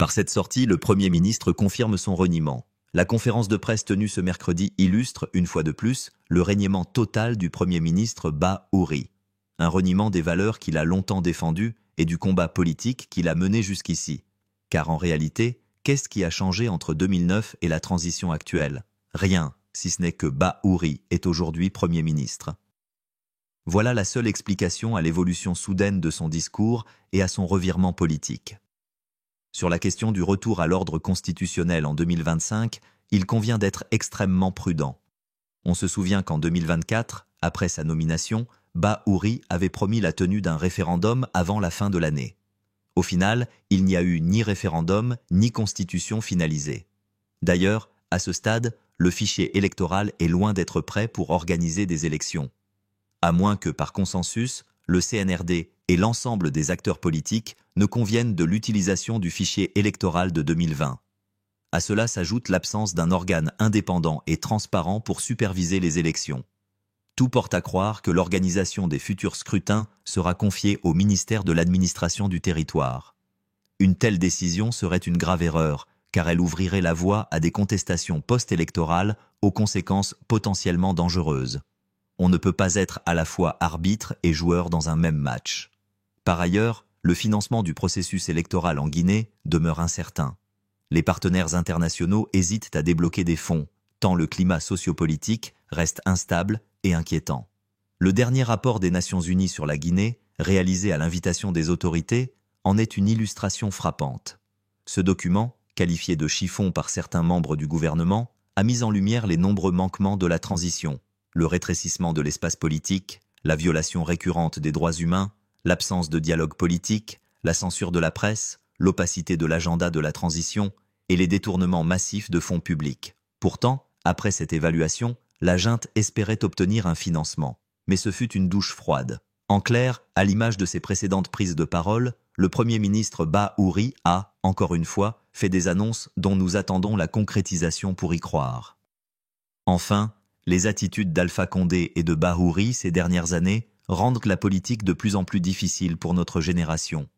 Par cette sortie, le Premier ministre confirme son reniement. La conférence de presse tenue ce mercredi illustre, une fois de plus, le reniement total du Premier ministre Bahouri. Un reniement des valeurs qu'il a longtemps défendues et du combat politique qu'il a mené jusqu'ici. Car en réalité, qu'est-ce qui a changé entre 2009 et la transition actuelle? Rien, si ce n'est que Bahouri est aujourd'hui Premier ministre. Voilà la seule explication à l'évolution soudaine de son discours et à son revirement politique. Sur la question du retour à l'ordre constitutionnel en 2025, il convient d'être extrêmement prudent. On se souvient qu'en 2024, après sa nomination, Bahouri avait promis la tenue d'un référendum avant la fin de l'année. Au final, il n'y a eu ni référendum, ni constitution finalisée. D'ailleurs, à ce stade, le fichier électoral est loin d'être prêt pour organiser des élections. À moins que, par consensus, le CNRD et l'ensemble des acteurs politiques ne conviennent de l'utilisation du fichier électoral de 2020. À cela s'ajoute l'absence d'un organe indépendant et transparent pour superviser les élections. Tout porte à croire que l'organisation des futurs scrutins sera confiée au ministère de l'administration du territoire. Une telle décision serait une grave erreur, car elle ouvrirait la voie à des contestations post-électorales aux conséquences potentiellement dangereuses. On ne peut pas être à la fois arbitre et joueur dans un même match. Par ailleurs, le financement du processus électoral en Guinée demeure incertain. Les partenaires internationaux hésitent à débloquer des fonds, tant le climat sociopolitique reste instable et inquiétant. Le dernier rapport des Nations Unies sur la Guinée, réalisé à l'invitation des autorités, en est une illustration frappante. Ce document, qualifié de chiffon par certains membres du gouvernement, a mis en lumière les nombreux manquements de la transition, le rétrécissement de l'espace politique, la violation récurrente des droits humains, l'absence de dialogue politique, la censure de la presse, l'opacité de l'agenda de la transition et les détournements massifs de fonds publics. Pourtant, après cette évaluation, la junte espérait obtenir un financement. Mais ce fut une douche froide. En clair, à l'image de ses précédentes prises de parole, le Premier ministre Bahouri a, encore une fois, fait des annonces dont nous attendons la concrétisation pour y croire. Enfin, les attitudes d'Alpha Condé et de Bahouri ces dernières années rendent la politique de plus en plus difficile pour notre génération.